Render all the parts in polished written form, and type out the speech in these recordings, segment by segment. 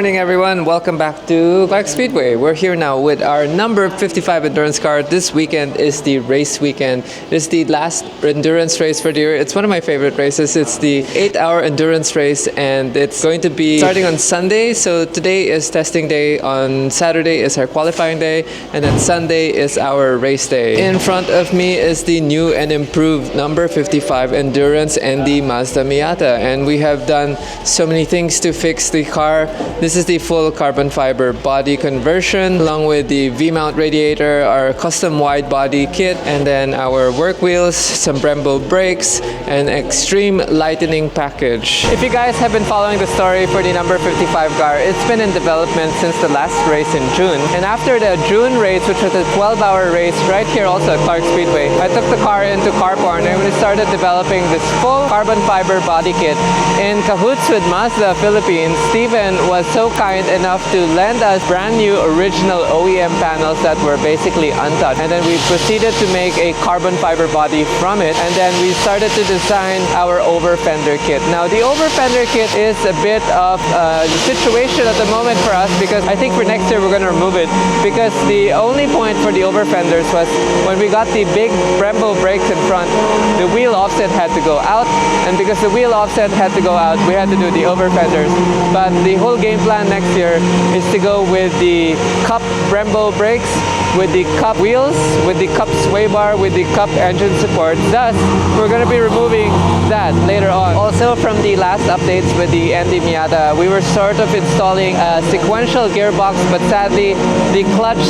morning, everyone. Welcome back to Clark Speedway. We're here now with our number 55 endurance car. This weekend is the race weekend. It's the last endurance race for the year. It's one of my favorite races. It's the 8-hour endurance race, and it's going to be starting on Sunday. So today is testing day. On Saturday is our qualifying day, and then Sunday is our race day. In front of me is the new and improved number 55 endurance ND Mazda Miata, and we have done so many things to fix the car. This is the full carbon fiber body conversion, along with the V-mount radiator, our custom wide body kit, and then our work wheels, some Brembo brakes, and extreme lightening package. If you guys have been following the story for the number 55 car, it's been in development since the last race in June. And after the June race, which was a 12-hour race right here also at Clark Speedway, I took the car into Car Porn and we started developing this full carbon fiber body kit. In cahoots with Mazda Philippines, Steven was so kind enough to lend us brand new original OEM panels that were basically untouched. And then we proceeded to make a carbon fiber body from it. And then we started to design our over fender kit. Now the over fender kit is a bit of a situation at the moment for us, because I think for next year we're going to remove it, because the only point for the over fenders was when we got the big Brembo brakes in front, the wheel offset had to go out, and because the wheel offset had to go out, we had to do the over fenders. But the whole game plan next year is to go with the cup Brembo brakes, with the cup wheels, with the cup sway bar, with the cup engine support. Thus, we're going to be removing that later on. Also, from the last updates with the ND Miata, we were sort of installing a sequential gearbox, but sadly, the clutch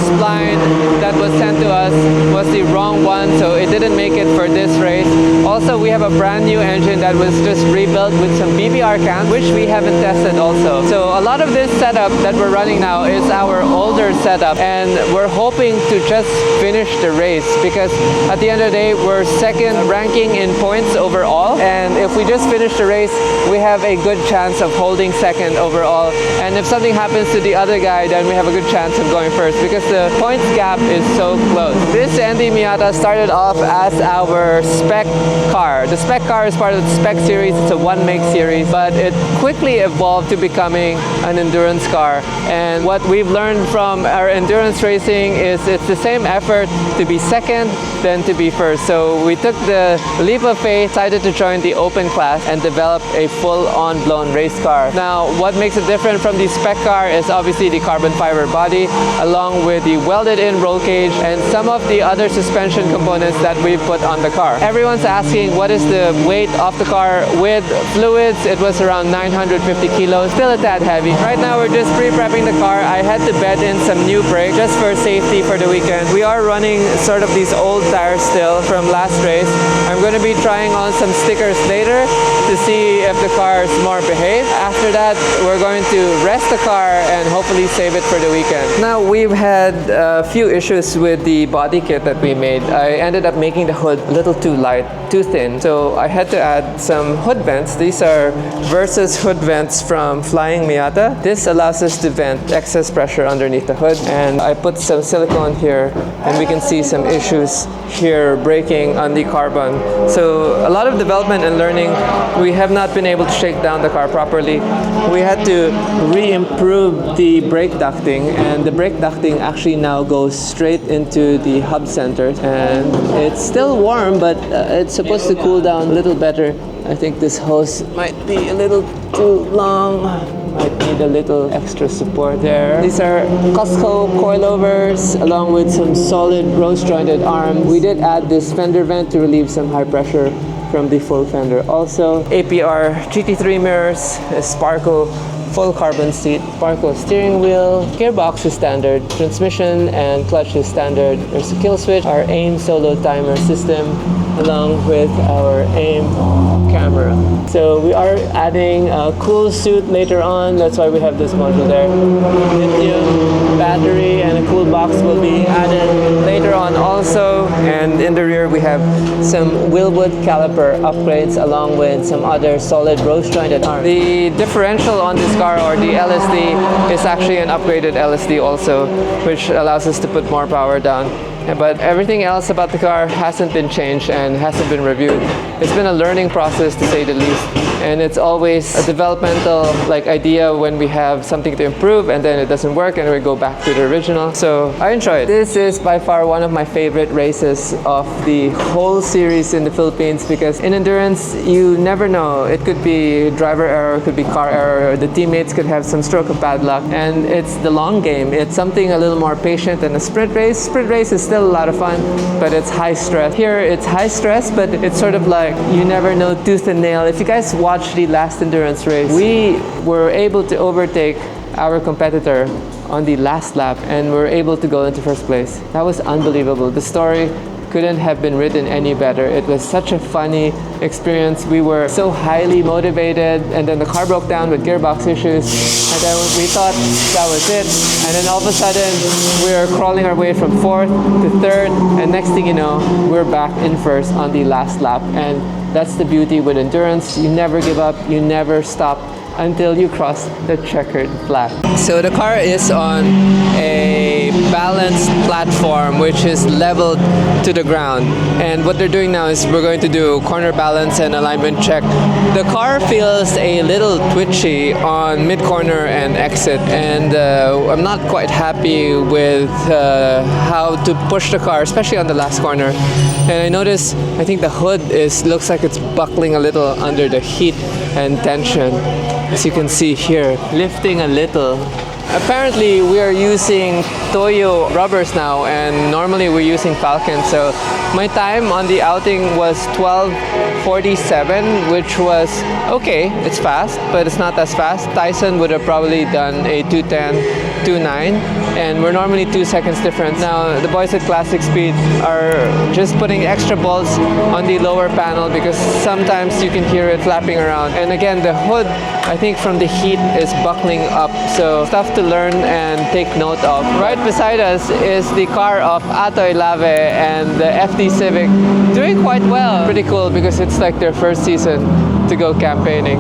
spline that was sent to us was the wrong one, so it didn't make it for this race. Also, we have a brand new engine that was just rebuilt with some BBR cans, which we haven't tested also. So a lot of this setup that we're running now is our older setup, and we're hoping to just finish the race, because at the end of the day, we're second ranking in points overall, and if we just finish the race, we have a good chance of holding second overall. And if something happens to the other guy, then we have a good chance of going first, because the points gap is so close. This ND Miata started off as our spec car. The spec car is part of the spec series. It's a one-make series, but it quickly evolved to becoming an endurance car. And what we've learned from our endurance racing is it's the same effort to be second than to be first. So we took the leap of faith, decided to join the open class, and develop a full-on blown race car. Now, what makes it different from the spec car is obviously the carbon fiber body, along with the welded-in roll cage and some of the other suspension components that we've put on the car. Everyone's asking what is the weight of the car. With fluids, it was around 950 kilos, still a tad heavy. Right now, we're just pre-prepping the car. I had to bed in some new brakes just for safety for the weekend. We are running sort of these old tires still from last race. I'm going to be trying on some stickers later to see if the car is more behaved. After that, we're going to rest the car and hopefully save it for the weekend. Now, we've had a few issues with the body kit that we made. I ended up making the hood a little too light, too thin, so I had to add some hood vents. These are Versus hood vents from Flying Miata. This allows us to vent excess pressure underneath the hood, and I put some silicone here, and we can see some issues here breaking on the carbon. So a lot of development and learning. We have not been able to shake down the car properly. We had to re-improve the brake ducting, and the brake ducting actually now goes straight into the hub center, and it's still warm, but it's supposed to cool down a little better. I think this hose might be a little too long. Might need a little extra support there. These are Costco coilovers along with some solid rose jointed arms. We did add this fender vent to relieve some high pressure from the full fender. Also, APR GT3 mirrors, a Sparco full carbon seat, Sparco steering wheel, gearbox is standard, transmission and clutch is standard. There's a kill switch, our aim solo timer system, along with our aim camera. So we are adding a cool suit later on. That's why we have this module there. Lithium battery and a cool box will be added later on also. And in the rear we have some wheelwood caliper upgrades along with some other solid rose jointed arms. The differential on this car, or the LSD, is actually an upgraded LSD also, which allows us to put more power down. but everything else about the car hasn't been changed and hasn't been reviewed. It's been a learning process, to say the least, and it's always a developmental idea when we have something to improve and then it doesn't work and we go back to the original. So I enjoy it. This is by far one of my favorite races of the whole series in the Philippines, because in endurance you never know. It could be driver error, it could be car error, the teammates could have some stroke of bad luck, and it's the long game. It's something a little more patient than a sprint race. Sprint race is still a lot of fun, but it's high stress. Here it's high stress, but it's sort of like you never know tooth and nail. If you guys watch the last endurance race, we were able to overtake our competitor on the last lap and were able to go into first place. That was unbelievable. The story couldn't have been written any better. It was such a funny experience. We were so highly motivated, and then the car broke down with gearbox issues, and then we thought that was it, and then all of a sudden we were crawling our way from 4th to 3rd, and next thing you know, we're back in first on the last lap. And that's the beauty with endurance. You never give up, you never stop until you cross the checkered flag. So the car is on a balanced platform which is leveled to the ground, and what they're doing now is we're going to do corner balance and alignment check. The car feels a little twitchy on mid-corner and exit, and I'm not quite happy with how to push the car, especially on the last corner. And I notice, I think the hood looks like it's buckling a little under the heat and tension, as you can see here, lifting a little. Apparently we are using Toyo rubbers now, and normally we're using Falcon. So my time on the outing was 12:47, which was okay. It's fast, but it's not as fast. Tyson would have probably done a 2:10, 2:9, and we're normally 2 seconds difference. Now the boys at Classic Speed are just putting extra bolts on the lower panel because sometimes you can hear it flapping around. And again, the hood, I think from the heat, is buckling up. So stuff to learn and take note of. Right beside us is the car of Atoy Lave and the FD Civic, doing quite well. Pretty cool because it's like their first season to go campaigning.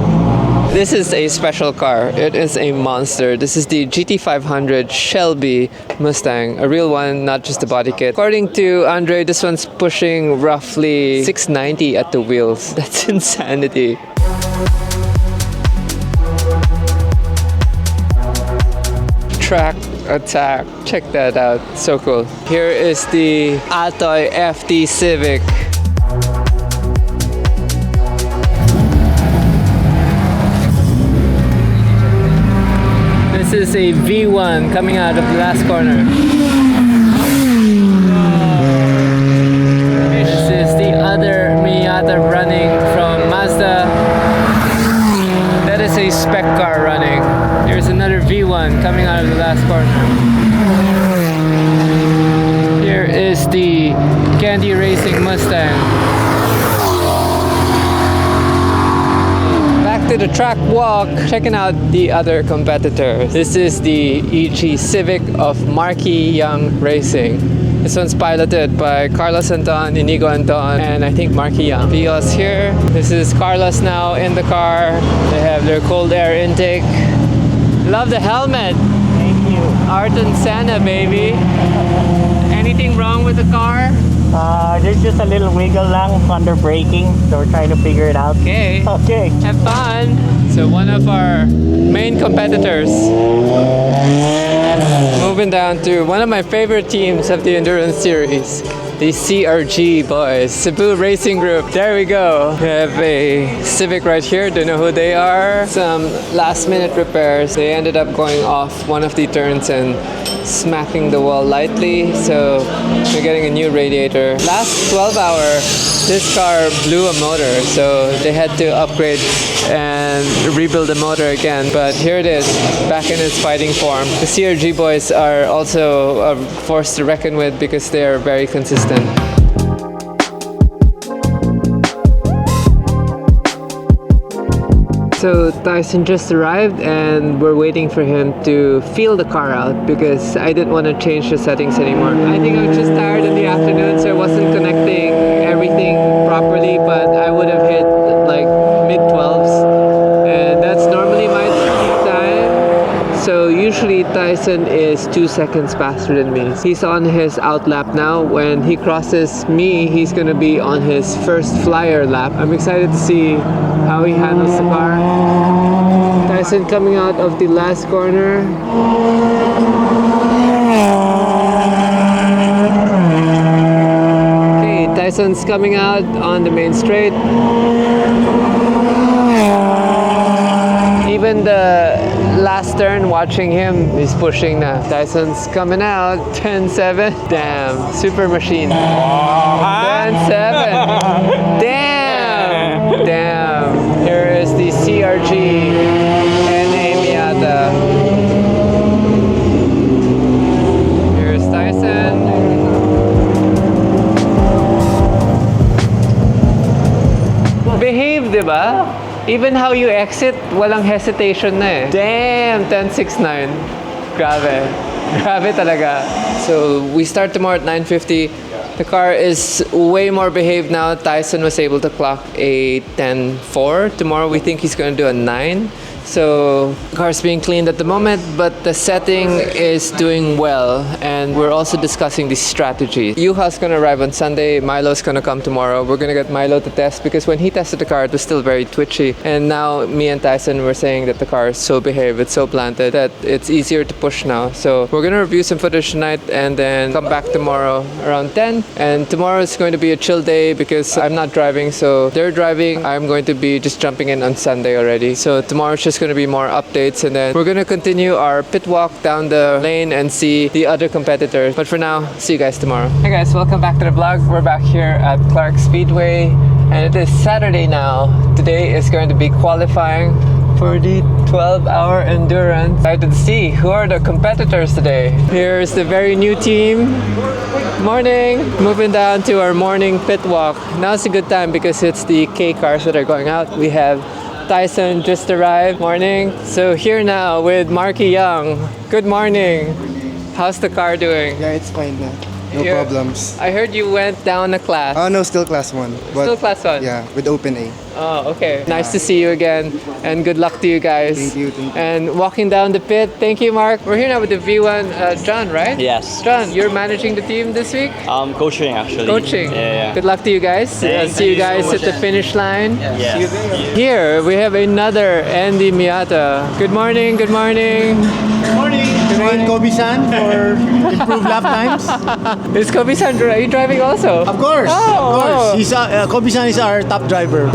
This is a special car. It is a monster. This is the GT500 Shelby Mustang, a real one, not just a body kit. According to Andre, this one's pushing roughly 690 at the wheels. That's insanity. Track attack. Check that out. So cool. Here is the Atoy FD Civic. This is a V1 coming out of the last corner. This is the other Miata running from Mazda. That is a spec car running. Here's another V1 coming out of the last corner. Here is the Candy Racing Mustang. Back to the track walk, checking out the other competitors. This is the EG Civic of Marky Young Racing. This one's piloted by Carlos Anton, Inigo Anton, and I think Marky Young. Vios here. This is Carlos now in the car. They have their cold air intake. Love the helmet. Thank you. Arton Senna, baby. Anything wrong with the car? There's just a little wiggle lang under braking, so we're trying to figure it out. Okay. Okay. Have fun. So one of our main competitors. Moving down to one of my favorite teams of the Endurance Series. The CRG boys, Cebu Racing Group. There we go. We have a Civic right here. Don't know who they are. Some last minute repairs. They ended up going off one of the turns and smacking the wall lightly. So we're getting a new radiator. Last 12 hours, this car blew a motor. So they had to upgrade and rebuild the motor again. But here it is, back in its fighting form. The CRG boys are also a force to reckon with because they are very consistent. So Tyson just arrived and we're waiting for him to feel the car out because I didn't want to change the settings anymore. I think I was just tired in the afternoon, so I wasn't connecting everything properly, but I would have hit like mid-12s, and that's normally my speed time. So usually Tyson Tyson is 2 seconds faster than me. He's on his out lap now. When he crosses me, he's gonna be on his first flyer lap. I'm excited to see how he handles the car. Tyson coming out of the last corner. Okay, Tyson's coming out on the main straight. Even the last turn, watching him, he's pushing now. Tyson's coming out, 10-7. Damn, super machine. 10-7. Damn! Damn. Here is the CRG NA Miata. Here's Tyson. Behave, diba? Even how you exit, walang hesitation na eh. Damn, 10.69. Grabe. Grabe talaga. So, we start tomorrow at 9:50. The car is way more behaved now. Tyson was able to clock a 10.4. Tomorrow, we think he's going to do a 9. So, the car's being cleaned at the moment, but the setting is doing well. And we're also discussing the strategy. Juha's going to arrive on Sunday. Milo's going to come tomorrow. We're going to get Milo to test because when he tested the car, it was still very twitchy. And now, me and Tyson were saying that the car is so behaved, it's so planted, that it's easier to push now. So, we're going to review some footage tonight and then come back tomorrow around 10. And tomorrow is going to be a chill day because I'm not driving. So, they're driving. I'm going to be just jumping in on Sunday already. So, tomorrow's just going to be more updates and then we're going to continue our pit walk down the lane and see the other competitors. But for now, see you guys tomorrow. Hey guys, welcome back to the vlog. We're back here at Clark Speedway and it is Saturday now. Today is going to be qualifying for the 12-hour endurance. Excited to see who are the competitors today. Here's the very new team. Morning! Moving down to our morning pit walk. Now's a good time because it's the K cars that are going out. We have Tyson just arrived. Morning. So here now with Marky Young. Good morning. How's the car doing? Yeah, it's fine now. No problems. I heard you went down a class. Oh no, still class 1. But Still class 1? yeah, with open A. Oh, okay. Nice to see you again and good luck to you guys. Thank you. And walking down the pit. Thank you, Mark. We're here now with the V1, John, right? Yes. John, you're managing the team this week? Coaching actually. Coaching. Yeah. Good luck to you guys. Thanks. See you Thank you guys so at much. the finish line. Yeah. See you there. Here we have another ND Miata. Good morning. Good morning. Good morning. Train Kobe-san for improved lap times. Is Kobe-san, are you driving also? Of course, Oh, of course. oh. He's Kobe-san is our top driver.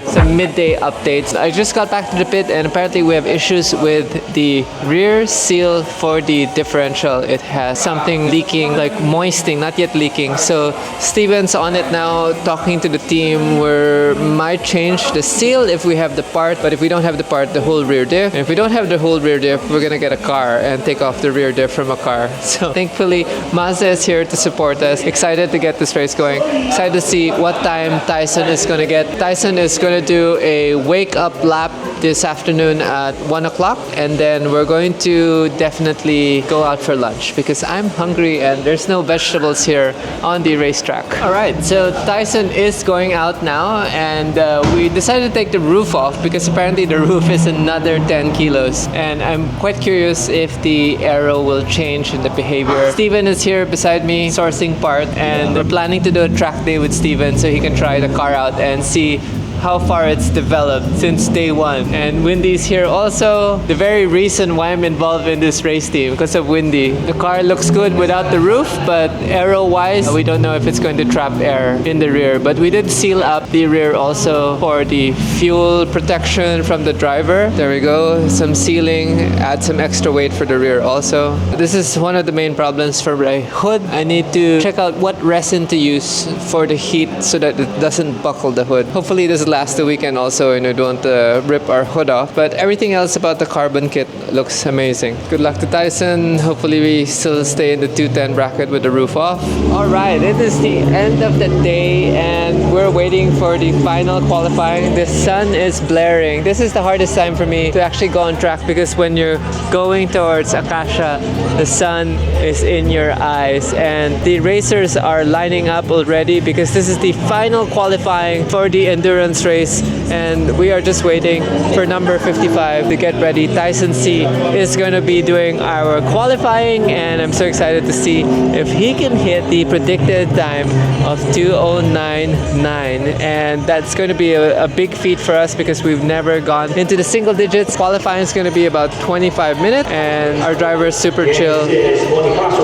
Some midday updates. I just got back to the pit and apparently we have issues with the rear seal for the differential. It has something leaking, like moisting, not yet leaking. So Steven's on it now, talking to the team. We might change the seal if we have the part, but if we don't have the part, the whole rear diff. And if we don't have the whole rear diff, we're gonna get a car and take off the rear diff from a car. So thankfully, Mazda is here to support us. Excited to get this race going. Excited to see what time Tyson is gonna get. Tyson is gonna do a wake up lap this afternoon at 1 o'clock and then we're going to definitely go out for lunch because I'm hungry and there's no vegetables here on the racetrack. Alright, so Tyson is going out now and we decided to take the roof off because apparently the roof is another 10 kilos and I'm quite curious if the aero will change in the behavior. Steven is here beside me sourcing part and we're planning to do a track day with Steven so he can try the car out and see how far it's developed since day one. And Windy's here also. The very reason why I'm involved in this race team, because of Windy. The car looks good without the roof, but aero-wise, we don't know if it's going to trap air in the rear. But we did seal up the rear also for the fuel protection from the driver. There we go, some sealing, add some extra weight for the rear also. This is one of the main problems for my hood. I need to check out what resin to use for the heat so that it doesn't buckle the hood. Hopefully this last the weekend also and we don't rip our hood off, but everything else about the carbon kit looks amazing. Good luck to Tyson. Hopefully we still stay in the 210 bracket with the roof off. All right, it is the end of the day and and we're waiting for the final qualifying. The sun is blaring. This is the hardest time for me to actually go on track because when you're going towards Acacia, the sun is in your eyes, and the racers are lining up already because this is the final qualifying for the endurance race, and we are just waiting for number 55 to get ready. Tyson Sy is going to be doing our qualifying, and I'm so excited to see if he can hit the predicted time of 2:09.9, and that's going to be a big feat for us because we've never gone into the single digits. Qualifying is going to be about 25 minutes, and our driver is super chill.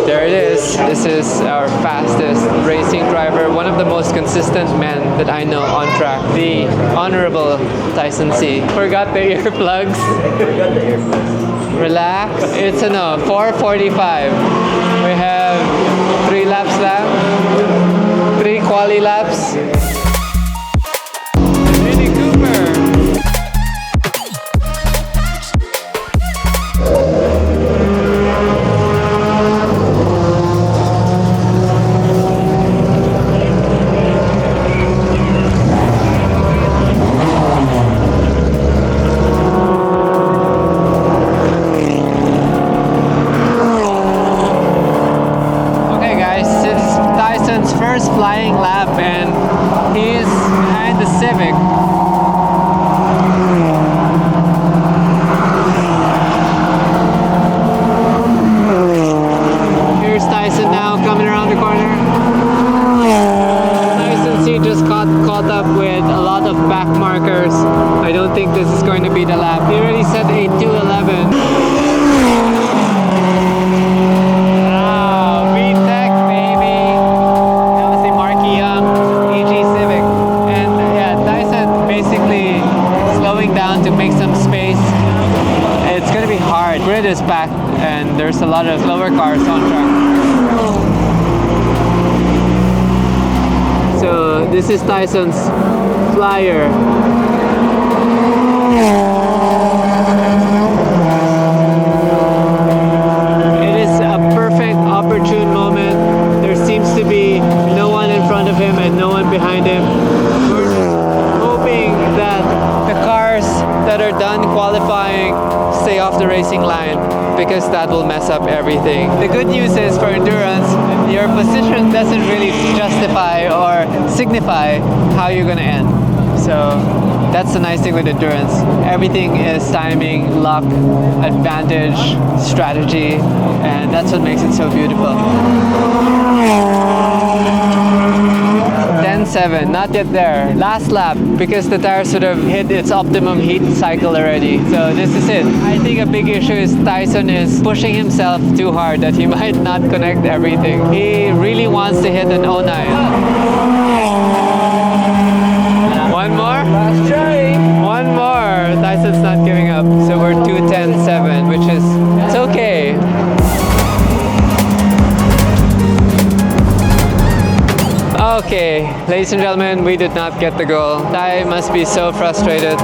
There it is. This is our fastest racing driver, one of the most consistent men that I know on track, the Honorable Tyson Sy. Forgot the earplugs. Relax. It's a no. 4:45. We have 3 laps left. 3 quali laps. Mini Cooper. First flying lap, and he's behind the Civic. Here's Tyson now coming around the corner. Tyson Sy just caught up with a lot of back markers. I don't think this is going to be the lap. He already set a 2:11. To make some space. It's going to be hard. Grid is packed and there's a lot of slower cars on track. So this is Tyson's flyer. It is a perfect opportune moment. There seems to be no one in front of him and no one behind him. We're hoping that the cars that are done qualifying stay off the racing line because that will mess up everything. The good news is for endurance, your position doesn't really justify or signify how you're going to end. So that's the nice thing with endurance. Everything is timing, luck, advantage, strategy, and that's what makes it so beautiful. 10.7, not yet there. Last lap, because the tires sort of hit its optimum heat cycle already. So this is it. I think a big issue is Tyson is pushing himself too hard that he might not connect everything. He really wants to hit an 09. One more? Last try. One more. Tyson's not giving up. So we're 2:10.7, which is, it's okay. Okay, ladies and gentlemen, we did not get the goal. Ty must be so frustrated.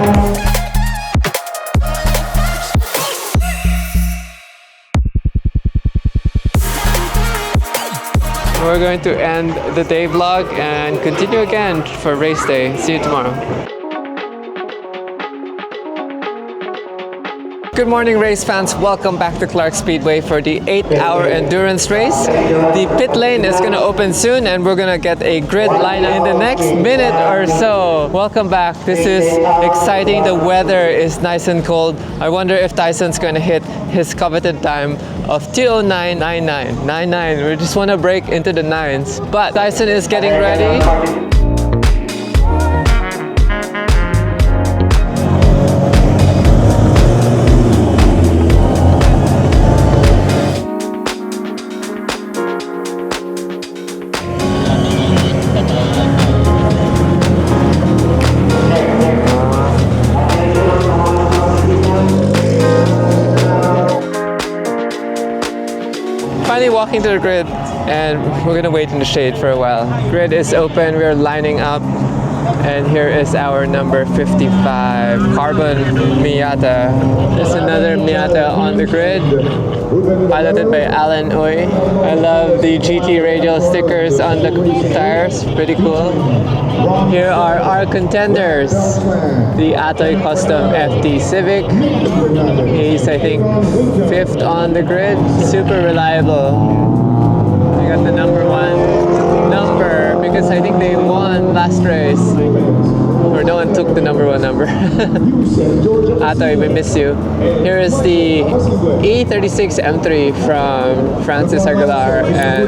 We're going to end the day vlog and continue again for race day. See you tomorrow. Good morning, race fans. Welcome back to Clark Speedway for the 8-hour endurance race. The pit lane is going to open soon and we're going to get a grid lineup in the next minute or so. Welcome back. This is exciting. The weather is nice and cold. I wonder if Tyson's going to hit his coveted time of 2:09.99. We just want to break into the 9s. But Tyson is getting ready. Finally walking to the grid, and we're gonna wait in the shade for a while. Grid is open, we're lining up. And here is our number 55 carbon Miata. There's another Miata on the grid, piloted by Alan Uy. I love the GT radial stickers on the tires, pretty cool. Here are our contenders. The Atoy Custom FT Civic. He's, I think, 5th on the grid. Super reliable. We got the number 1 number because I think they won last race. Or no one took the number 1 number. Atoy, we miss you. Here is the E36 M3 from Francis Aguilar and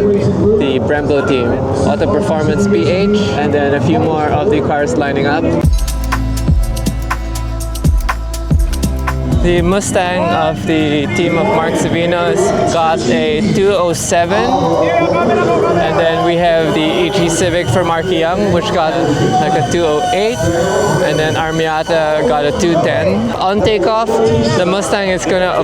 the Brembo team. Auto Performance PH, and then a few more of the cars lining up. The Mustang of the team of Mark Savinos got a 207, and then we have the EG Civic for Marky Young, which got like a 208, and then our Miata got a 210. On takeoff, the Mustang is gonna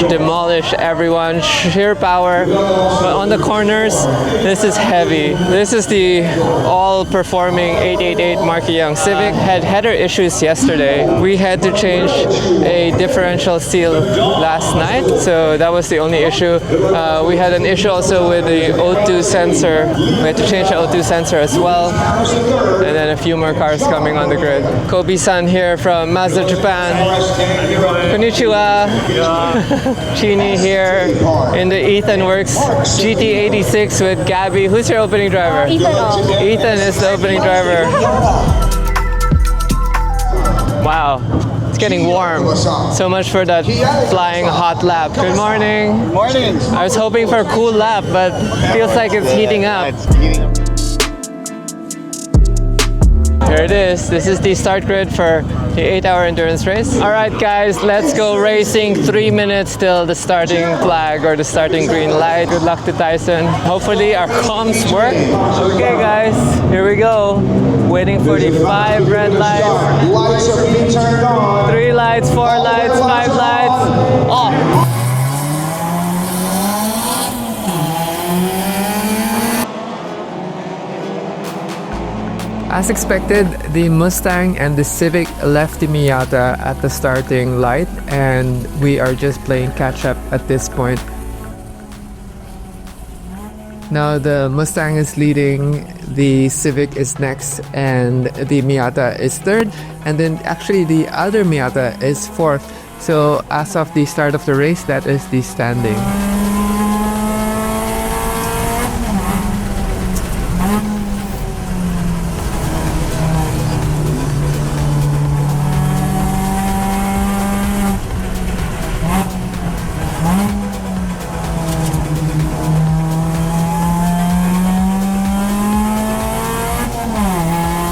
demolish everyone, sheer power, but on the corners, this is heavy. This is the all-performing 888 Marky Young Civic. Had header issues yesterday. We had to change a differential seal last night, so that was the only issue. We had an issue also with the O2 sensor. We had to change the O2 sensor as well, and then a few more cars coming on the grid. Kobe-san here from Mazda Japan. Konnichiwa. Chini here in the Ethan Works GT86 with Gabby. Who's your opening driver? Ethan. Ethan is the opening driver. Wow. It's getting warm. So much for that flying hot lap. Good morning. Good morning. I was hoping for a cool lap, but feels like it's heating up. Here it is. This is the start grid for the 8-hour endurance race. All right, guys, let's go racing. 3 minutes till the starting flag or the starting green light. Good luck to Tyson. Hopefully our comms work. Okay, guys, here we go. Waiting for the 5 red lights. Lights are being turned on. 3 lights, 4 lights, 5 lights. Off. As expected, the Mustang and the Civic left the Miata at the starting light, and we are just playing catch up at this point. Now the Mustang is leading, the Civic is next, and the Miata is third, and then actually the other Miata is fourth. So as of the start of the race, that is the standing.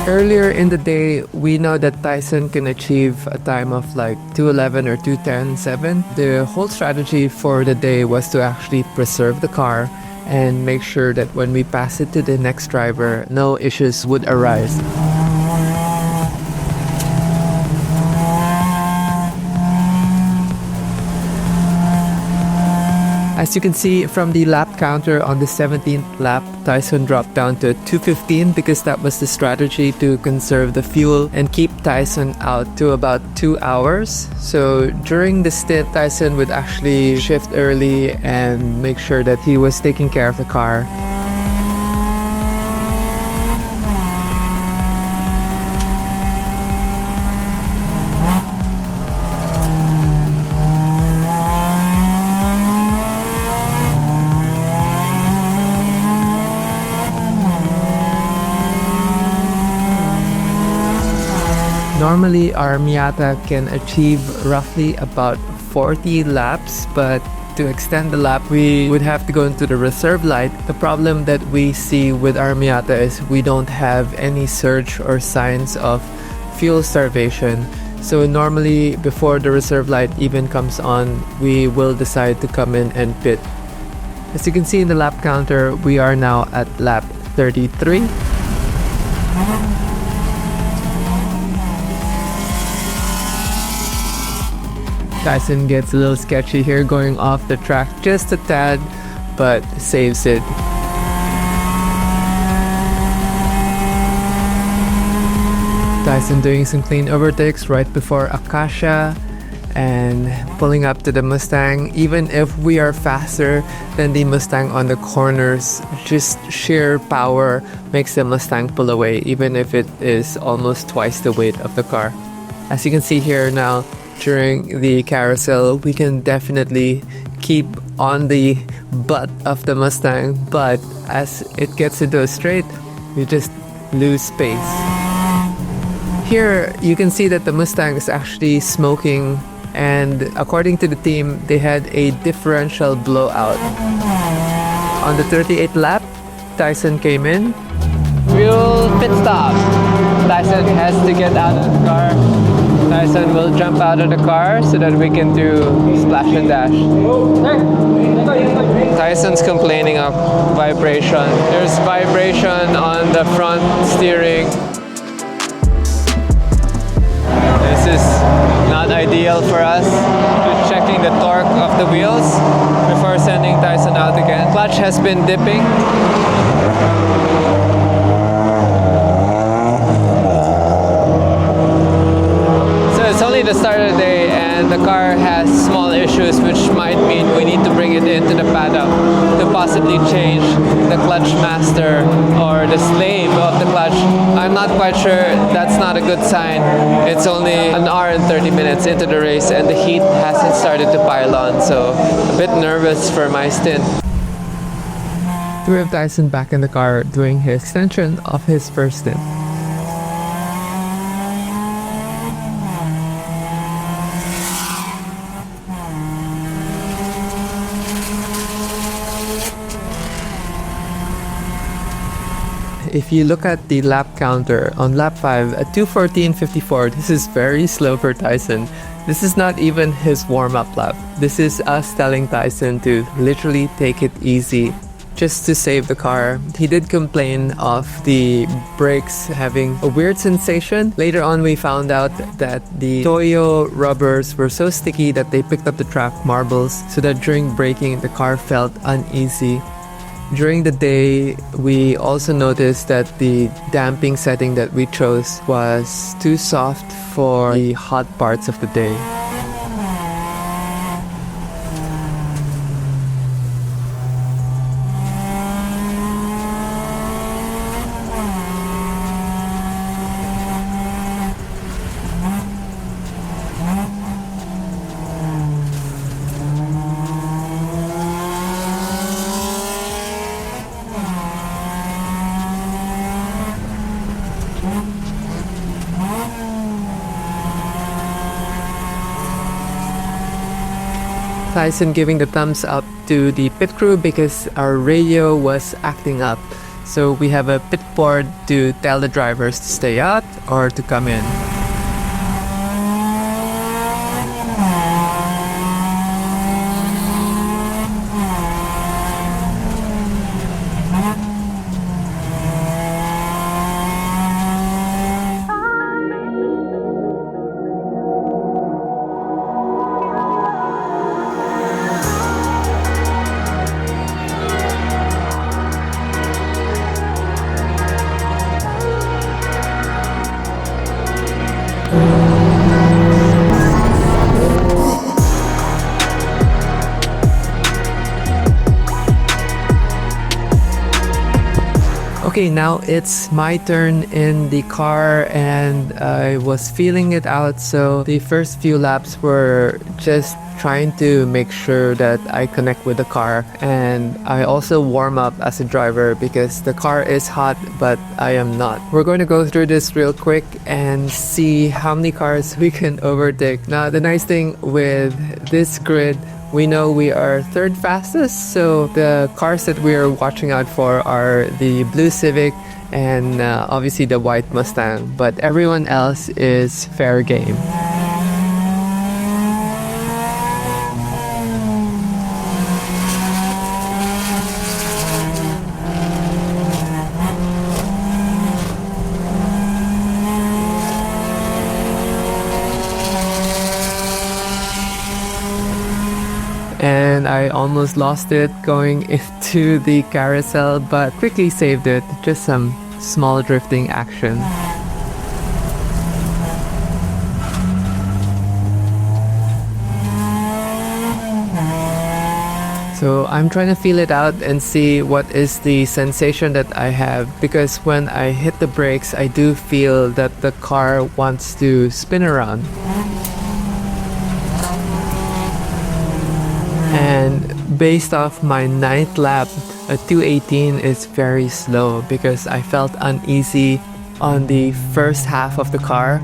Earlier in the day, we know that Tyson can achieve a time of like 2:11 or 2:10.7. The whole strategy for the day was to actually preserve the car and make sure that when we pass it to the next driver, no issues would arise. As you can see from the lap counter on the 17th lap, Tyson dropped down to 2:15 because that was the strategy to conserve the fuel and keep Tyson out to about 2 hours. So during the stint, Tyson would actually shift early and make sure that he was taking care of the car. Normally, our Miata can achieve roughly about 40 laps, but to extend the lap, we would have to go into the reserve light. The problem that we see with our Miata is we don't have any surge or signs of fuel starvation. So normally, before the reserve light even comes on, we will decide to come in and pit. As you can see in the lap counter, we are now at lap 33. Tyson gets a little sketchy here, going off the track just a tad, but saves it. Tyson doing some clean overtakes right before Acacia and pulling up to the Mustang. Even if we are faster than the Mustang on the corners, just sheer power makes the Mustang pull away, even if it is almost twice the weight of the car. As you can see here now, during the carousel, we can definitely keep on the butt of the Mustang, but as it gets into a straight, we just lose space. Here you can see that the Mustang is actually smoking, and according to the team, they had a differential blowout. On the 38th lap, Tyson came in. Fuel pit stop. Tyson has to get out of the car. Tyson will jump out of the car so that we can do splash and dash. Tyson's complaining of vibration. There's vibration on the front steering. This is not ideal for us. Just checking the torque of the wheels before sending Tyson out again. Clutch has been dipping. It's only the start of the day and the car has small issues, which might mean we need to bring it into the paddock to possibly change the clutch master or the slave of the clutch. I'm not quite sure. That's not a good sign. It's only an hour and 30 minutes into the race and the heat hasn't started to pile on, so a bit nervous for my stint. We have Tyson back in the car doing his extension of his first stint. If you look at the lap counter on lap 5 at 2:14.54, this is very slow for Tyson. This is not even his warm-up lap. This is us telling Tyson to literally take it easy just to save the car. He did complain of the brakes having a weird sensation. Later on, we found out that the Toyo rubbers were so sticky that they picked up the track marbles, so that during braking, the car felt uneasy. During the day, we also noticed that the damping setting that we chose was too soft for the hot parts of the day. Tyson giving the thumbs up to the pit crew because our radio was acting up. So we have a pit board to tell the drivers to stay out or to come in. Okay, now it's my turn in the car and I was feeling it out, so the first few laps were just trying to make sure that I connect with the car, and I also warm up as a driver because the car is hot but I am not. We're going to go through this real quick and see how many cars we can overtake. Now the nice thing with this grid, we know we are third fastest, so the cars that we are watching out for are the blue Civic and obviously the white Mustang, but everyone else is fair game. And I almost lost it going into the carousel, but quickly saved it. Just some small drifting action. So I'm trying to feel it out and see what is the sensation that I have, because when I hit the brakes, I do feel that the car wants to spin around. And based off my 9th lap, a 218 is very slow because I felt uneasy on the first half of the car.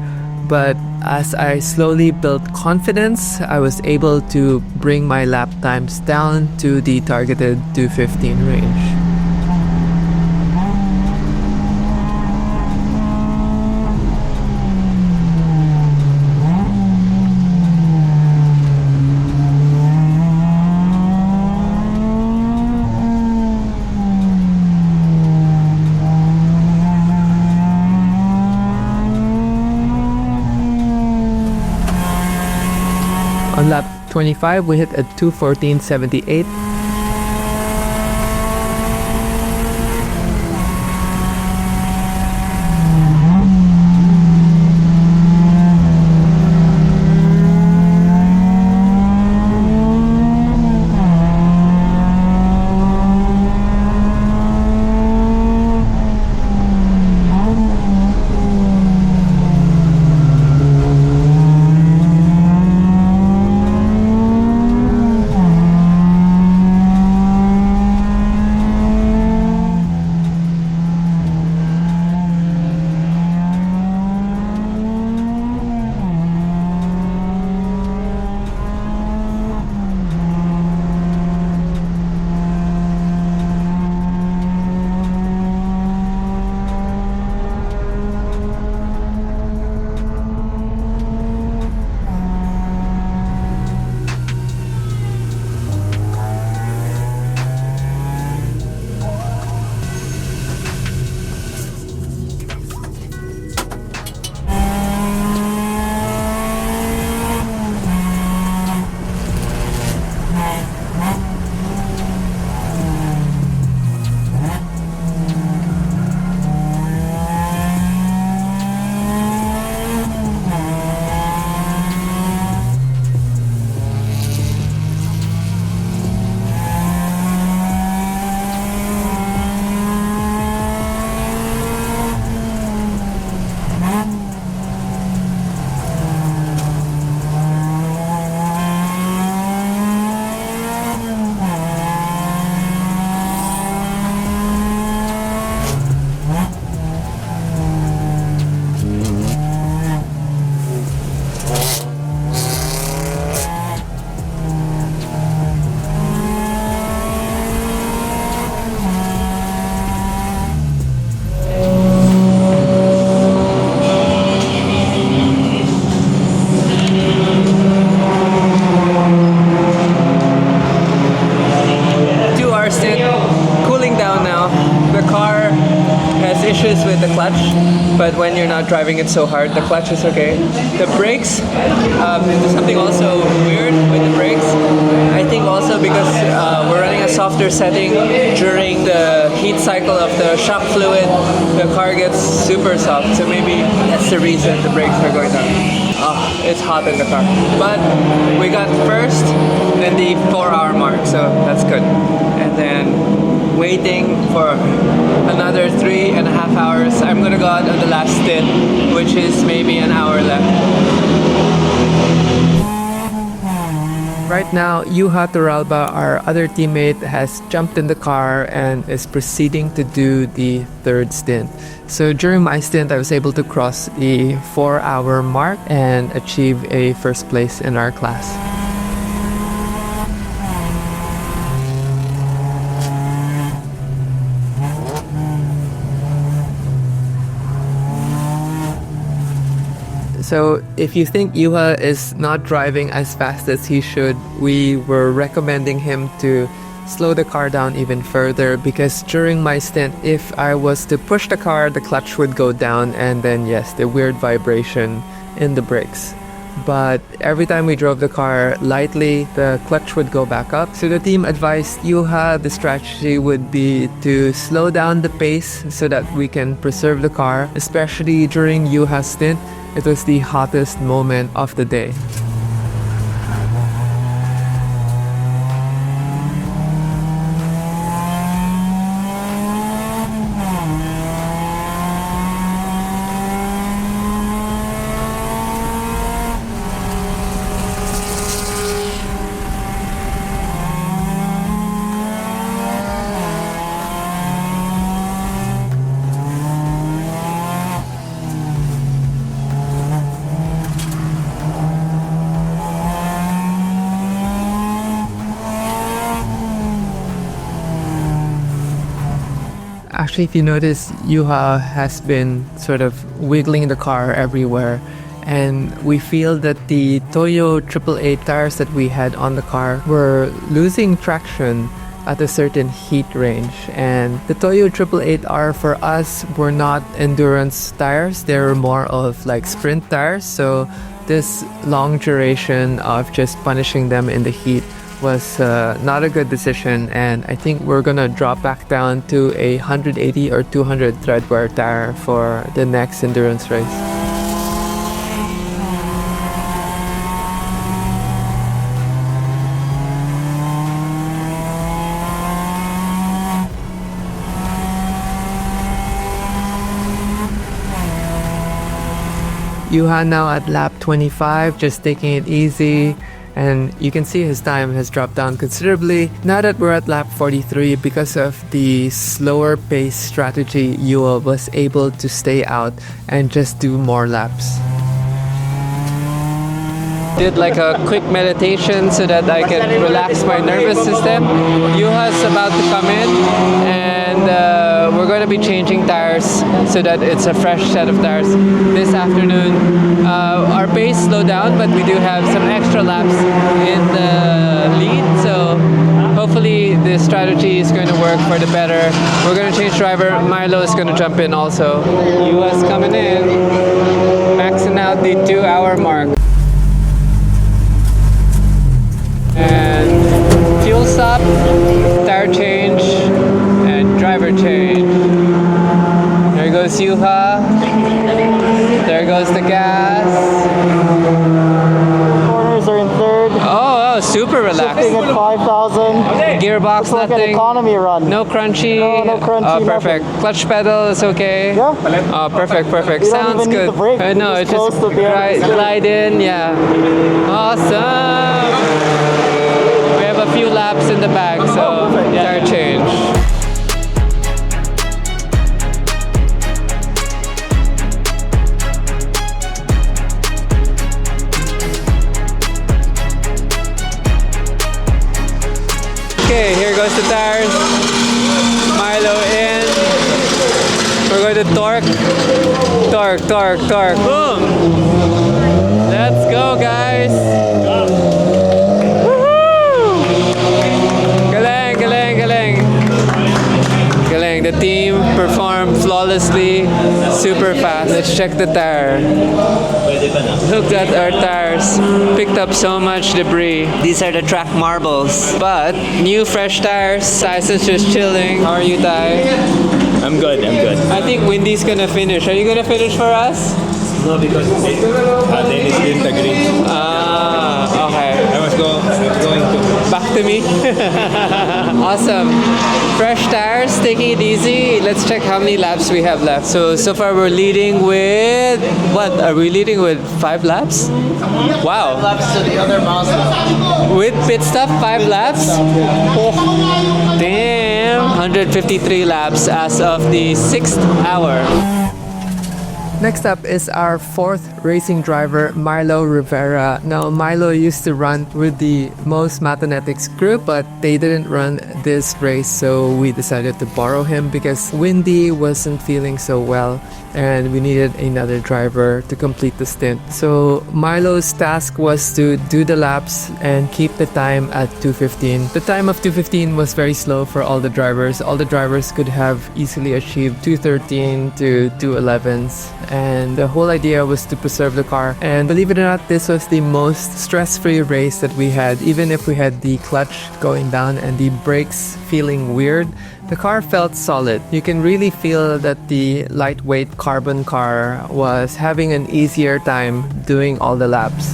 But as I slowly built confidence, I was able to bring my lap times down to the targeted 215 range. On lap 25, we hit a 2:14.78. With the clutch, but when you're not driving it so hard, the clutch is okay. The brakes, there's something also weird with the brakes. I think also because we're running a softer setting during the heat cycle of the shock fluid, the car gets super soft, so maybe that's the reason the brakes are going down. Oh, it's hot in the car. But we got first in the 4-hour mark, so that's good. And then waiting for another 3.5 hours. I'm gonna go out on the last stint, which is maybe an hour left. Right now, Juha Turalba, our other teammate, has jumped in the car and is proceeding to do the 3rd stint. So during my stint, I was able to cross the 4-hour mark and achieve a 1st place in our class. So if you think Juha is not driving as fast as he should, we were recommending him to slow the car down even further, because during my stint, if I was to push the car, the clutch would go down, and then yes, the weird vibration in the brakes. But every time we drove the car lightly, the clutch would go back up. So the team advised Juha the strategy would be to slow down the pace so that we can preserve the car, especially during Juha's stint. It was the hottest moment of the day. Actually, if you notice, Juha has been sort of wiggling the car everywhere. And we feel that the Toyo 888 tires that we had on the car were losing traction at a certain heat range. And the Toyo 888R for us were not endurance tires. They were more of like sprint tires. So this long duration of just punishing them in the heat was not a good decision, and I think we're gonna drop back down to a 180 or 200 threadwear tire for the next endurance race. Juha now at lap 25, just taking it easy. And you can see his time has dropped down considerably. Now that we're at lap 43, because of the slower pace strategy, Juha was able to stay out and just do more laps. Did like a quick meditation so that I can relax my nervous system. Juha's about to come in, and we're going to be changing tires so that it's a fresh set of tires this afternoon. Our pace slowed down, but we do have some extra laps in the lead, so hopefully this strategy is going to work for the better. We're going to change driver. Milo is going to jump in also. Juha's coming in, maxing out the 2-hour mark. And fuel stop, tire change, and driver change. There goes Juha. There goes the gas. Corners are in third. Oh, super relaxed. Shifting at 5,000. Gearbox, It's like an nothing. economy run. No crunchy. No crunchy, Oh, perfect. nothing. Clutch pedal is okay. Yeah. Oh, perfect. You don't Sounds even need good. the brake. No, You it's just just close to the end. glide in. Yeah. Awesome. We have a few laps in the back, so tire change. Okay, here goes the tires. Milo in. We're going to torque. Boom! Let's go, guys! Woohoo! Galing. The team performed flawlessly, super fast. Let's check the tire. Look at our tires. Picked up so much debris. These are the track marbles. But new fresh tires. Tyson's just chilling. How are you, Ty? I'm good. I think Windy's gonna finish. Are you gonna finish for us? No, because Dennis didn't agree. Okay. I was going to. Back to me. Awesome. Fresh tires, taking it easy. Let's check how many laps we have left. So far we're leading with, what? Are we leading with 5 laps? Wow. 5 laps to the other Mazda. With pit stop, 5 laps? Oh, damn. 153 laps as of the 6th hour. Next up is our 4th racing driver, Milo Rivera. Now, Milo used to run with the Most Mathematics group, but they didn't run this race, so we decided to borrow him because Windy wasn't feeling so well and we needed another driver to complete the stint. So Milo's task was to do the laps and keep the time at 2:15. The time of 2:15 was very slow for all the drivers. All the drivers could have easily achieved 2:13 to 2:11s, and the whole idea was to preserve the car. And believe it or not, this was the most stress-free race that we had. Even if we had the clutch going down and the brakes feeling weird, the car felt solid. You can really feel that the lightweight carbon car was having an easier time doing all the laps.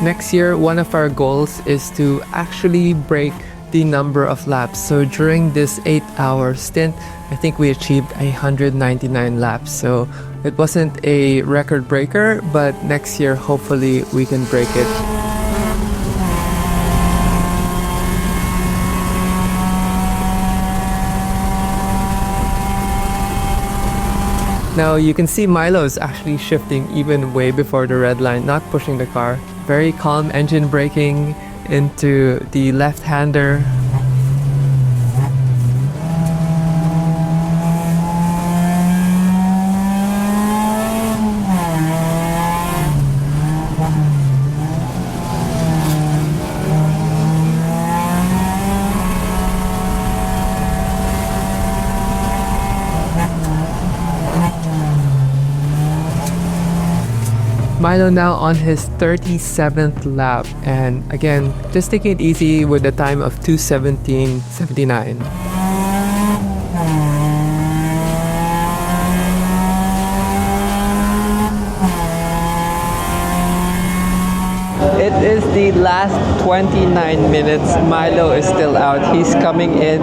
Next year, one of our goals is to actually break the number of laps. So during this 8-hour stint, I think we achieved 199 laps. So it wasn't a record breaker, but next year, hopefully we can break it. Now you can see Milo's actually shifting even way before the red line, not pushing the car. Very calm engine braking into the left-hander. Milo now on his 37th lap, and again, just taking it easy with a time of 2:17.79. It is the last 29 minutes. Milo is still out. He's coming in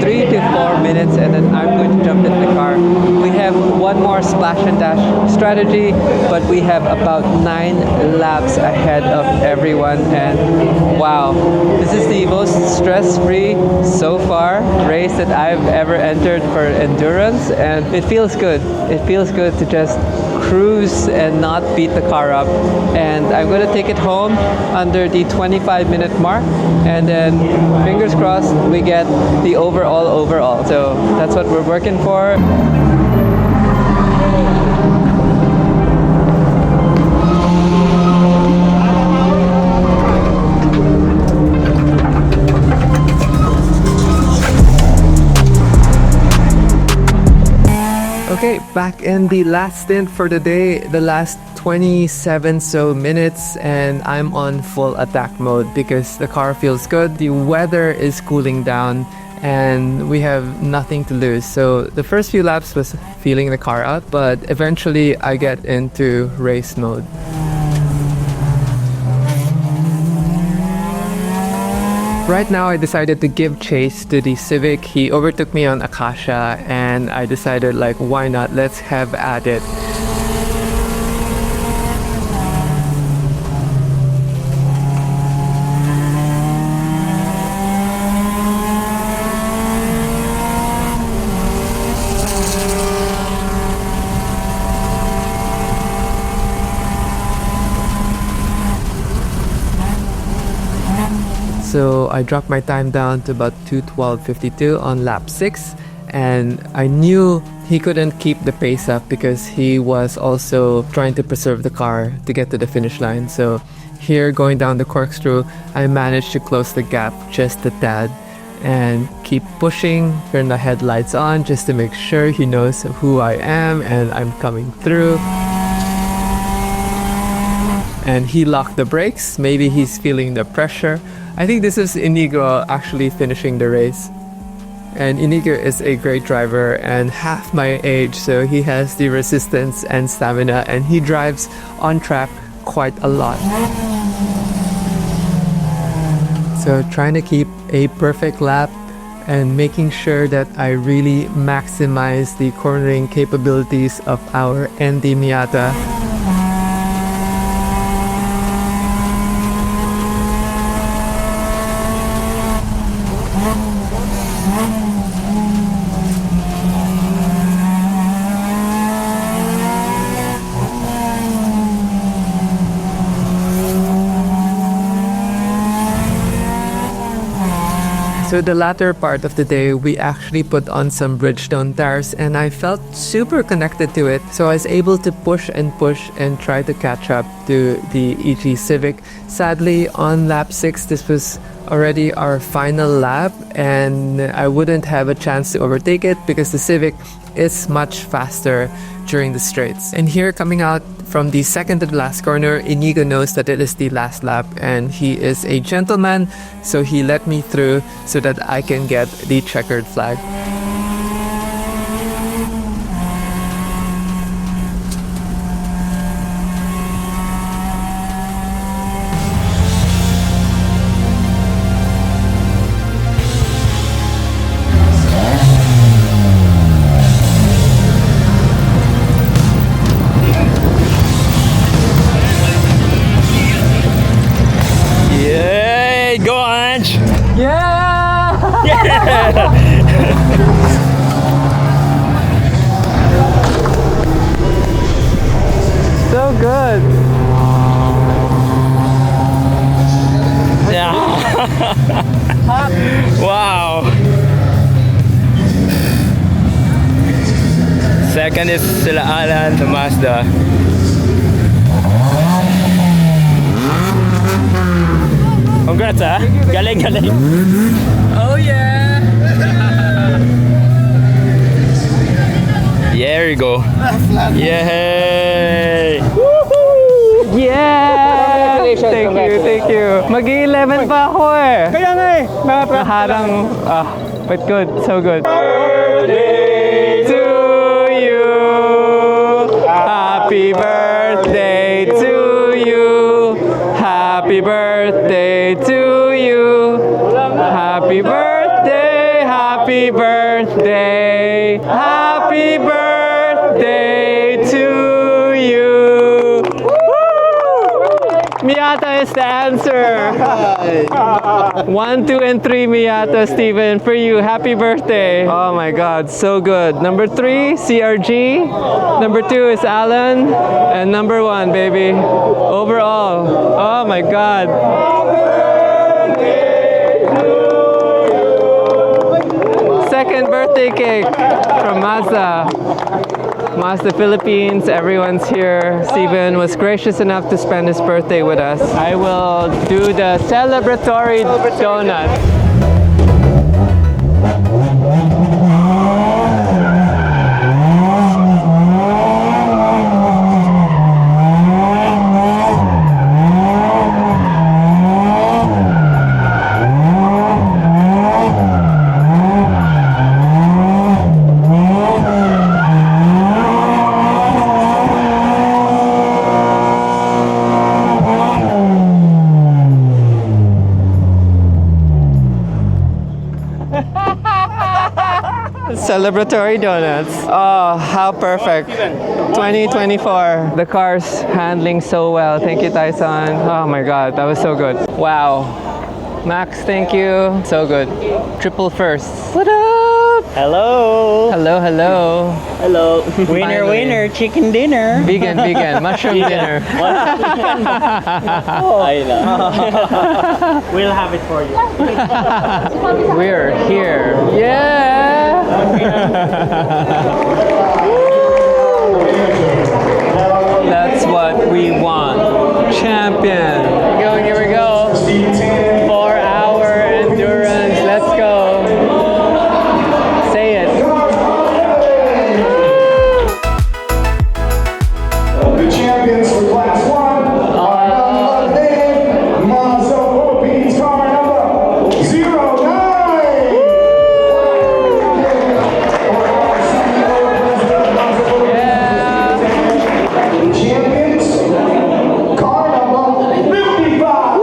3 to 4 minutes, and then I'm going to jump in the car. We have one more splash and dash strategy, but we have about 9 laps ahead of everyone. And wow, this is the most stress-free so far race that I've ever entered for endurance, and it feels good. It feels good to just cruise and not beat the car up. And I'm going to take it home under the 25-minute mark, and then fingers crossed we get the overall. So that's what we're working for. Okay, back in the last stint for the day, the last 27 so minutes, and I'm on full attack mode because the car feels good, the weather is cooling down, and we have nothing to lose. So the first few laps was feeling the car out, but eventually I get into race mode. Right now I decided to give chase to the Civic. He overtook me on Acacia, and I decided, like, why not? Let's have at it. So I dropped my time down to about 2:12.52 on lap 6, and I knew he couldn't keep the pace up because he was also trying to preserve the car to get to the finish line. So here, going down the corkscrew, I managed to close the gap just a tad and keep pushing, turn the headlights on just to make sure he knows who I am and I'm coming through. And he locked the brakes. Maybe he's feeling the pressure. I think this is Inigo actually finishing the race. And Inigo is a great driver and half my age, so he has the resistance and stamina, and he drives on track quite a lot. So trying to keep a perfect lap and making sure that I really maximize the cornering capabilities of our ND Miata. So the latter part of the day, we actually put on some Bridgestone tires, and I felt super connected to it. So I was able to push and try to catch up to the EG Civic. Sadly, on lap 6, this was already our final lap, and I wouldn't have a chance to overtake it because the Civic is much faster during the straights. And here, coming out from the second to the last corner, Inigo knows that it is the last lap, and he is a gentleman, so he let me through so that I can get the checkered flag. Go Ange! Yeah! So good. Yeah, Yeah. Wow. Second is sila Alan sa Mazda. Congrats ah. Galing, galing. Oh yeah! There you go. Yay! Yeah! Thank you. Mag-11 pa ako eh. Kaya nga eh. Naharang, but good, so good. Birthday to you. Happy birthday to you. Happy birthday to you. Happy birthday, happy birthday. Happy birthday to you. Miata is the answer. 1, 2, and 3 Miata, Steven, for you. Happy birthday. Oh my God, so good. Number 3, CRG. Number 2 is Alan. And number 1, baby. Overall. Oh my God. Second birthday cake from Mazda. Mazda Philippines, everyone's here. Steven was gracious enough to spend his birthday with us. I will do the celebratory donut. Celebratory donuts. Oh, how perfect. 2024. The car's handling so well. Thank you, Tyson. Oh my God, that was so good. Wow. Max, thank you. So good. Triple firsts. What up? Hello. Hello, hello. Hello. Winner, Finally. winner, chicken dinner. Vegan, vegan. Mushroom dinner. I know. We'll have it for you. We're here. Yeah. That's what we want. Champion. Here we go. 4-hour endurance. Let's go. Say it. The champions for class 1 are named Mazda PH car number 09. The champions, car number 55.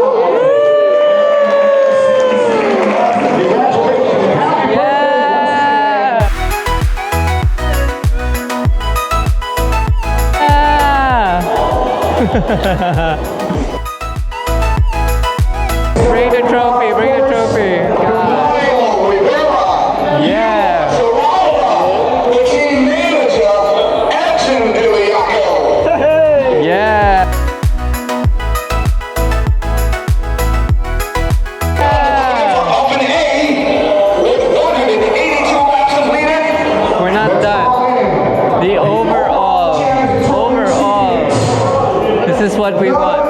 Bring the trophy, bring the trophy. Milo Rivera. Yeah. Turalba, the team manager, Edgen Dyliaco. Yeah. Open A with 182 laps completed. We're not done. The overall, this is what we want.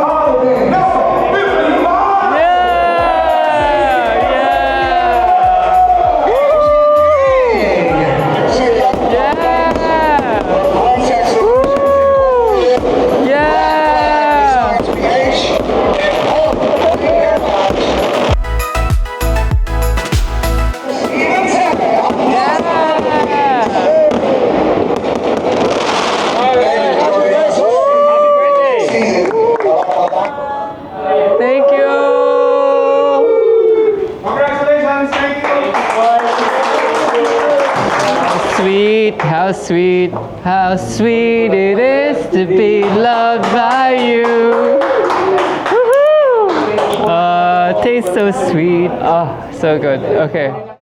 Thank you. Congratulations, thank you. How sweet, how sweet it is to be loved by you. Woohoo! Tastes so sweet. Oh, so good. Okay.